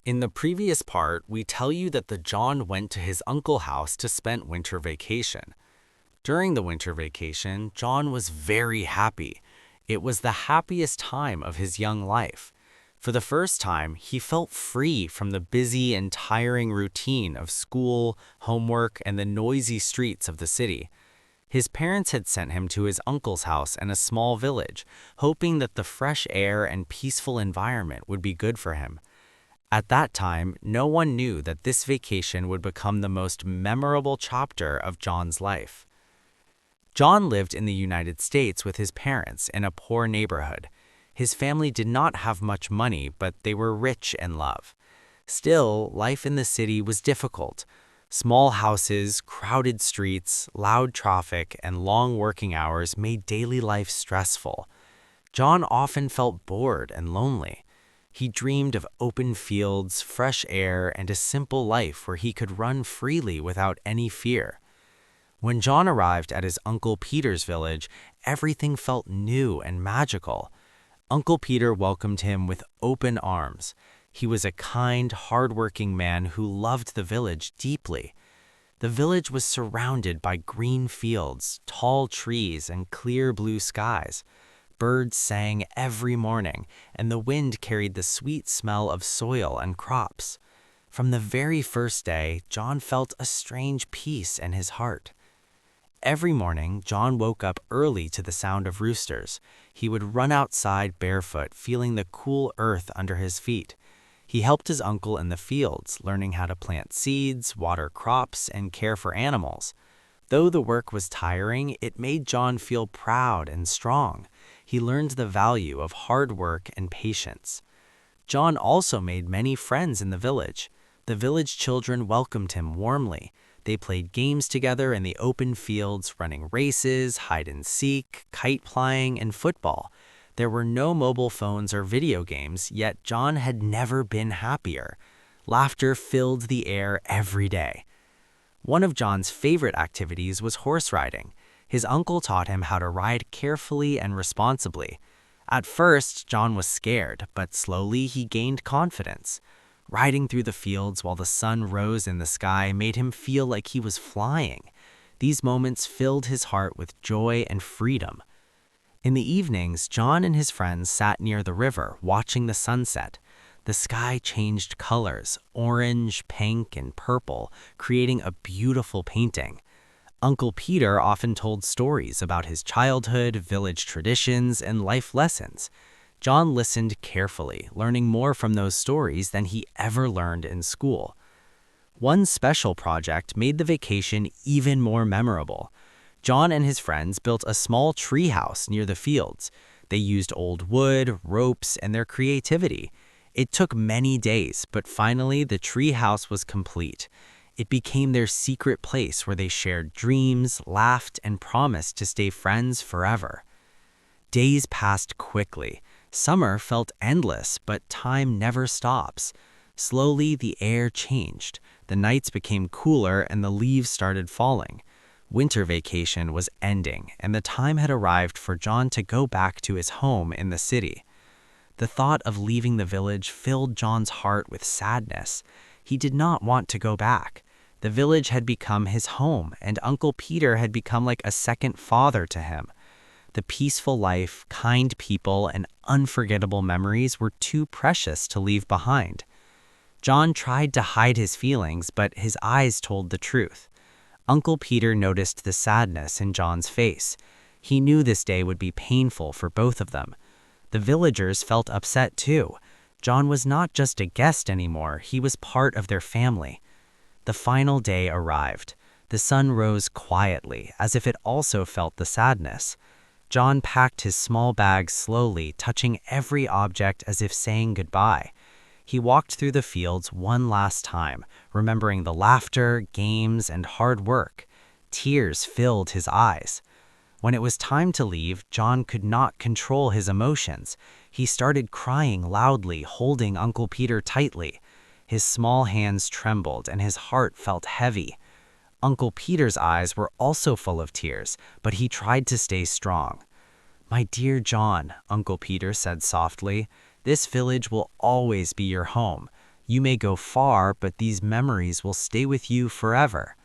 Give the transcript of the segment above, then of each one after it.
In the previous part, we tell you that John went to his uncle's house to spend winter vacation. During the winter vacation, John was very happy. It was the happiest time of his young life. For the first time, he felt free from the busy and tiring routine of school, homework, and the noisy streets of the city. His parents had sent him to his uncle's house in a small village, hoping that the fresh air and peaceful environment would be good for him. At that time, no one knew that this vacation would become the most memorable chapter of John's life. John lived in the United States with his parents in a poor neighborhood. His family did not have much money, but they were rich in love. Still, life in the city was difficult. Small houses, crowded streets, loud traffic, and long working hours made daily life stressful. John often felt bored and lonely. He dreamed of open fields, fresh air, and a simple life where he could run freely without any fear. When John arrived at his Uncle Peter's village, everything felt new and magical. Uncle Peter welcomed him with open arms. He was a kind, hard-working man who loved the village deeply. The village was surrounded by green fields, tall trees, and clear blue skies. Birds sang every morning, and the wind carried the sweet smell of soil and crops. From the very first day, John felt a strange peace in his heart. Every morning, John woke up early to the sound of roosters. He would run outside barefoot, feeling the cool earth under his feet. He helped his uncle in the fields, learning how to plant seeds, water crops, and care for animals. Though the work was tiring, it made John feel proud and strong. He learned the value of hard work and patience. John also made many friends in the village. The village children welcomed him warmly. They played games together in the open fields, running races, hide and seek, kite flying, and football. There were no mobile phones or video games, yet John had never been happier. Laughter filled the air every day. One of John's favorite activities was horse riding. His uncle taught him how to ride carefully and responsibly. At first, John was scared, but slowly he gained confidence. Riding through the fields while the sun rose in the sky made him feel like he was flying. These moments filled his heart with joy and freedom. In the evenings, John and his friends sat near the river, watching the sunset. The sky changed colors, orange, pink, and purple, creating a beautiful painting. Uncle Peter often told stories about his childhood, village traditions, and life lessons. John listened carefully, learning more from those stories than he ever learned in school. One special project made the vacation even more memorable. John and his friends built a small tree house near the fields. They used old wood, ropes, and their creativity. It took many days, but finally the tree house was complete. It became their secret place where they shared dreams, laughed, and promised to stay friends forever. Days passed quickly. Summer felt endless, but time never stops. Slowly, the air changed. The nights became cooler and the leaves started falling. Winter vacation was ending, and the time had arrived for John to go back to his home in the city. The thought of leaving the village filled John's heart with sadness. He did not want to go back. The village had become his home, and Uncle Peter had become like a second father to him. The peaceful life, kind people, and unforgettable memories were too precious to leave behind. John tried to hide his feelings, but his eyes told the truth. Uncle Peter noticed the sadness in John's face. He knew this day would be painful for both of them. The villagers felt upset too. John was not just a guest anymore, he was part of their family. The final day arrived. The sun rose quietly, as if it also felt the sadness. John packed his small bag slowly, touching every object as if saying goodbye. He walked through the fields one last time, remembering the laughter, games, and hard work. Tears filled his eyes. When it was time to leave, John could not control his emotions. He started crying loudly, holding Uncle Peter tightly. His small hands trembled and his heart felt heavy. Uncle Peter's eyes were also full of tears, but he tried to stay strong. "My dear John," Uncle Peter said softly, "this village will always be your home. You may go far, but these memories will stay with you forever."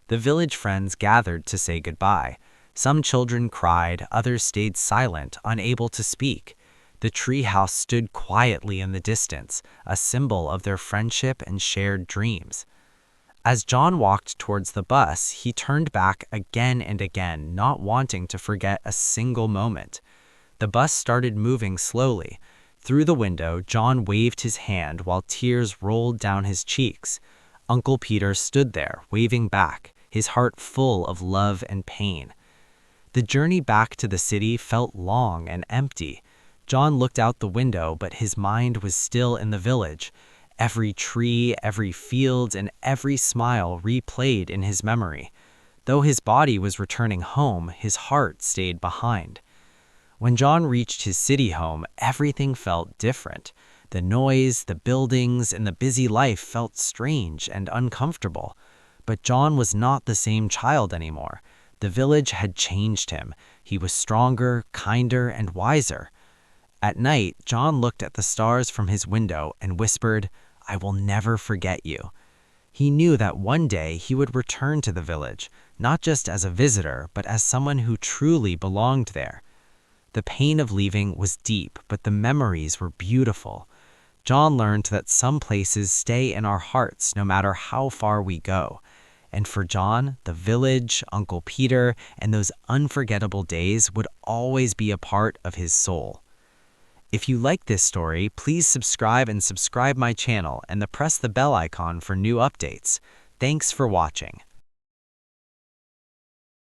The village friends gathered to say goodbye. Some children cried, others stayed silent, unable to speak. The tree house stood quietly in the distance, a symbol of their friendship and shared dreams. As John walked towards the bus, he turned back again and again, not wanting to forget a single moment. The bus started moving slowly. Through the window, John waved his hand while tears rolled down his cheeks. Uncle Peter stood there, waving back, his heart full of love and pain. The journey back to the city felt long and empty. John looked out the window, but his mind was still in the village. Every tree, every field, and every smile replayed in his memory. Though his body was returning home, his heart stayed behind. When John reached his city home, everything felt different. The noise, the buildings, and the busy life felt strange and uncomfortable. But John was not the same child anymore. The village had changed him. He was stronger, kinder, and wiser. At night, John looked at the stars from his window and whispered, "I will never forget you." He knew that one day he would return to the village, not just as a visitor, but as someone who truly belonged there. The pain of leaving was deep, but the memories were beautiful. John learned that some places stay in our hearts no matter how far we go. And for John, the village, Uncle Peter, and those unforgettable days would always be a part of his soul. If you like this story, please subscribe my channel and press the bell icon for new updates. Thanks for watching.